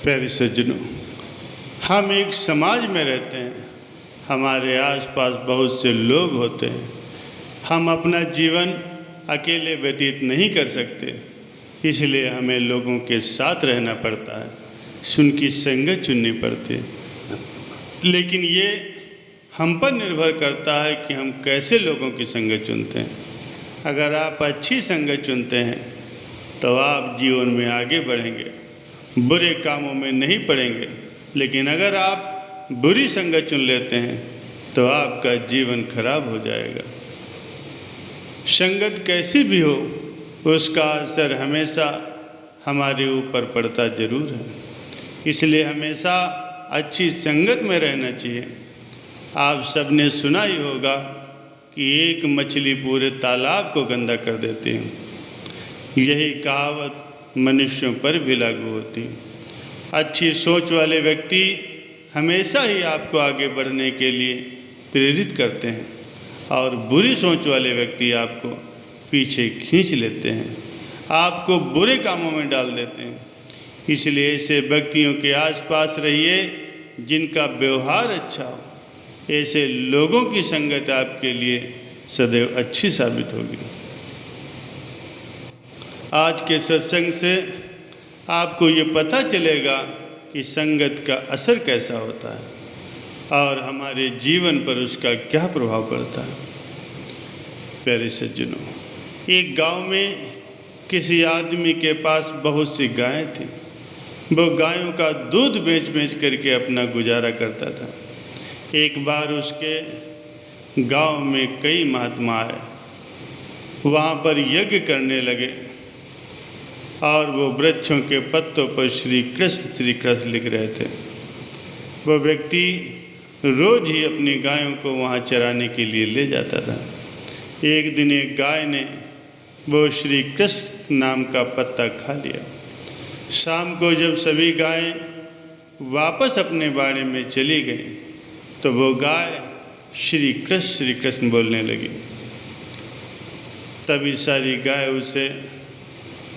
प्यारे सज्जनों, हम एक समाज में रहते हैं। हमारे आसपास बहुत से लोग होते हैं। हम अपना जीवन अकेले व्यतीत नहीं कर सकते, इसलिए हमें लोगों के साथ रहना पड़ता है, उनकी संगत चुननी पड़ती है। लेकिन ये हम पर निर्भर करता है कि हम कैसे लोगों की संगत चुनते हैं। अगर आप अच्छी संगत चुनते हैं तो आप जीवन में आगे बढ़ेंगे, बुरे कामों में नहीं पड़ेंगे। लेकिन अगर आप बुरी संगत चुन लेते हैं तो आपका जीवन खराब हो जाएगा। संगत कैसी भी हो, उसका असर हमेशा हमारे ऊपर पड़ता जरूर है। इसलिए हमेशा अच्छी संगत में रहना चाहिए। आप सबने सुना ही होगा कि एक मछली पूरे तालाब को गंदा कर देती है। यही कहावत मनुष्यों पर भी लागू होती है। अच्छी सोच वाले व्यक्ति हमेशा ही आपको आगे बढ़ने के लिए प्रेरित करते हैं और बुरी सोच वाले व्यक्ति आपको पीछे खींच लेते हैं, आपको बुरे कामों में डाल देते हैं। इसलिए ऐसे व्यक्तियों के आसपास रहिए जिनका व्यवहार अच्छा हो। ऐसे लोगों की संगत आपके लिए सदैव अच्छी साबित होगी। आज के सत्संग से आपको ये पता चलेगा कि संगत का असर कैसा होता है और हमारे जीवन पर उसका क्या प्रभाव पड़ता है। प्यारे सज्जनों, एक गांव में किसी आदमी के पास बहुत सी गायें थीं। वो गायों का दूध बेच बेच करके अपना गुजारा करता था। एक बार उसके गांव में कई महात्मा आए, वहाँ पर यज्ञ करने लगे और वो वृक्षों के पत्तों पर श्री कृष्ण लिख रहे थे। वो व्यक्ति रोज ही अपनी गायों को वहाँ चराने के लिए ले जाता था। एक दिन एक गाय ने वो श्री कृष्ण नाम का पत्ता खा लिया। शाम को जब सभी गायें वापस अपने बाड़े में चली गईं तो वो गाय श्री कृष्ण बोलने लगी। तभी सारी गाय उसे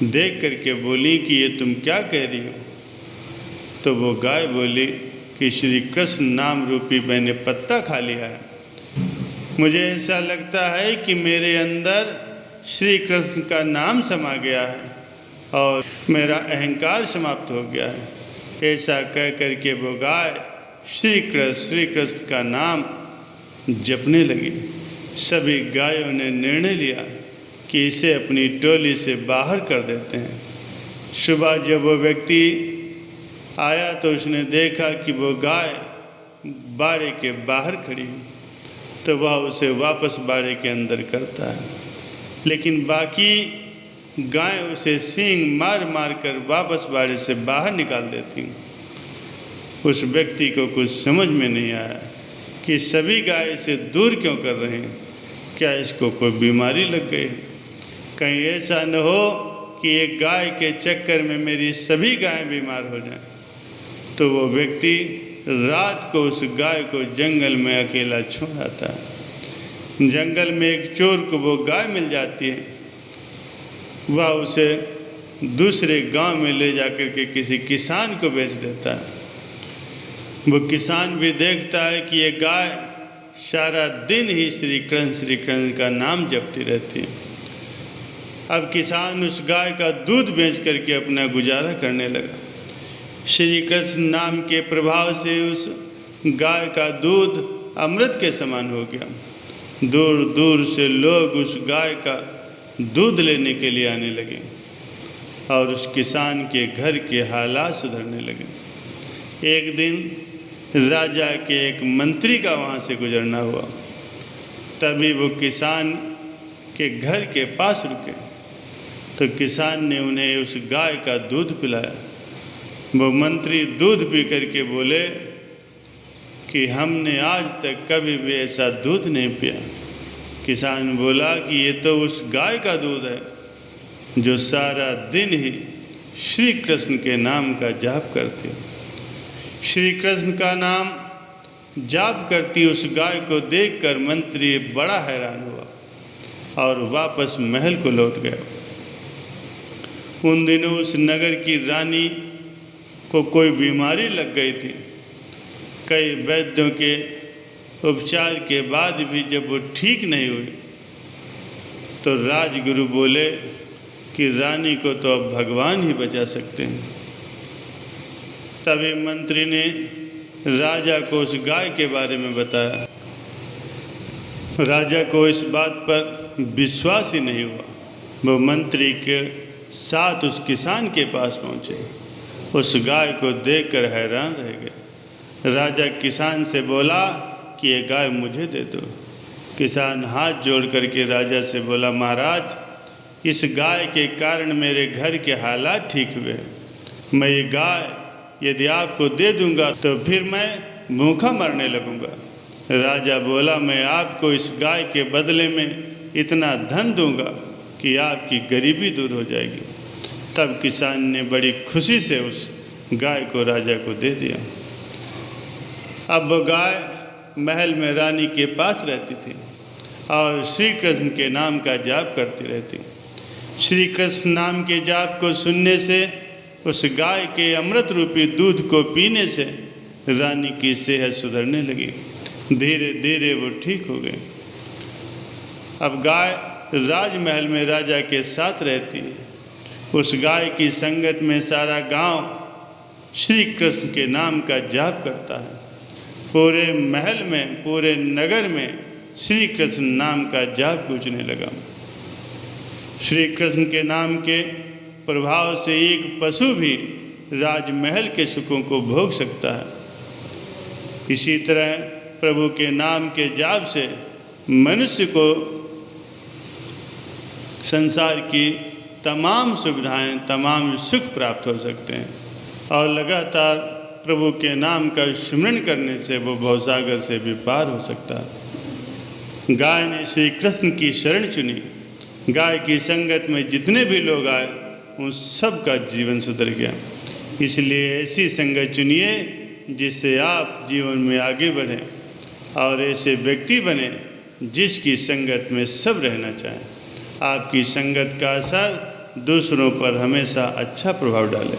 देख करके बोली कि ये तुम क्या कह रही हो। तो वो गाय बोली कि श्री कृष्ण नाम रूपी मैंने पत्ता खा लिया है। मुझे ऐसा लगता है कि मेरे अंदर श्री कृष्ण का नाम समा गया है और मेरा अहंकार समाप्त हो गया है। ऐसा कह करके वो गाय श्री कृष्ण का नाम जपने लगी। सभी गायों ने निर्णय लिया कि इसे अपनी टोली से बाहर कर देते हैं। सुबह जब वो व्यक्ति आया तो उसने देखा कि वो गाय बाड़े के बाहर खड़ी है, तो वह उसे वापस बाड़े के अंदर करता है। लेकिन बाकी गाय उसे सींग मार मार कर वापस बाड़े से बाहर निकाल देती। उस व्यक्ति को कुछ समझ में नहीं आया कि सभी गाय इसे दूर क्यों कर रहे हैं। क्या इसको कोई बीमारी लग गई? कहीं ऐसा न हो कि एक गाय के चक्कर में मेरी सभी गायें बीमार हो जाएं। तो वो व्यक्ति रात को उस गाय को जंगल में अकेला छोड़ आता है। जंगल में एक चोर को वो गाय मिल जाती है। वह उसे दूसरे गांव में ले जाकर के किसी किसान को बेच देता है। वो किसान भी देखता है कि ये गाय सारा दिन ही श्री कृष्ण का नाम जपती रहती है। अब किसान उस गाय का दूध बेच करके अपना गुजारा करने लगा। श्री कृष्ण नाम के प्रभाव से उस गाय का दूध अमृत के समान हो गया। दूर दूर से लोग उस गाय का दूध लेने के लिए आने लगे और उस किसान के घर के हालात सुधरने लगे। एक दिन राजा के एक मंत्री का वहाँ से गुजरना हुआ। तभी वो किसान के घर के पास रुके तो किसान ने उन्हें उस गाय का दूध पिलाया। वो मंत्री दूध पी करके बोले कि हमने आज तक कभी भी ऐसा दूध नहीं पिया। किसान बोला कि ये तो उस गाय का दूध है जो सारा दिन ही श्री कृष्ण के नाम का जाप करती। श्री कृष्ण का नाम जाप करती उस गाय को देखकर मंत्री बड़ा हैरान हुआ और वापस महल को लौट गया। उन दिनों उस नगर की रानी को कोई बीमारी लग गई थी। कई वैद्यों के उपचार के बाद भी जब वो ठीक नहीं हुई तो राजगुरु बोले कि रानी को तो अब भगवान ही बचा सकते हैं। तभी मंत्री ने राजा को उस गाय के बारे में बताया। राजा को इस बात पर विश्वास ही नहीं हुआ। वो मंत्री के साथ उस किसान के पास पहुँचे। उस गाय को देखकर हैरान रह गए। राजा किसान से बोला कि ये गाय मुझे दे दो। किसान हाथ जोड़ करके राजा से बोला, महाराज, इस गाय के कारण मेरे घर के हालात ठीक हुए। मैं ये गाय यदि आपको दे दूंगा तो फिर मैं भूखा मरने लगूंगा। राजा बोला, मैं आपको इस गाय के बदले में इतना धन दूंगा कि आपकी गरीबी दूर हो जाएगी। तब किसान ने बड़ी खुशी से उस गाय को राजा को दे दिया। अब वो गाय महल में रानी के पास रहती थी और श्री कृष्ण के नाम का जाप करती रहती। श्री कृष्ण नाम के जाप को सुनने से, उस गाय के अमृत रूपी दूध को पीने से रानी की सेहत सुधरने लगी। धीरे धीरे वो ठीक हो गए। अब गाय राजमहल में राजा के साथ रहती है। उस गाय की संगत में सारा गांव श्री कृष्ण के नाम का जाप करता है। पूरे महल में, पूरे नगर में श्री कृष्ण नाम का जाप गूंजने लगा। श्री कृष्ण के नाम के प्रभाव से एक पशु भी राजमहल के सुखों को भोग सकता है। इसी तरह प्रभु के नाम के जाप से मनुष्य को संसार की तमाम सुविधाएं, तमाम सुख प्राप्त हो सकते हैं और लगातार प्रभु के नाम का स्मरण करने से वो भवसागर से भी पार हो सकता है। गाय ने श्री कृष्ण की शरण चुनी। गाय की संगत में जितने भी लोग आए उन सब का जीवन सुधर गया। इसलिए ऐसी संगत चुनिए जिससे आप जीवन में आगे बढ़ें और ऐसे व्यक्ति बने जिसकी संगत में सब रहना चाहें। आपकी संगत का असर दूसरों पर हमेशा अच्छा प्रभाव डाले।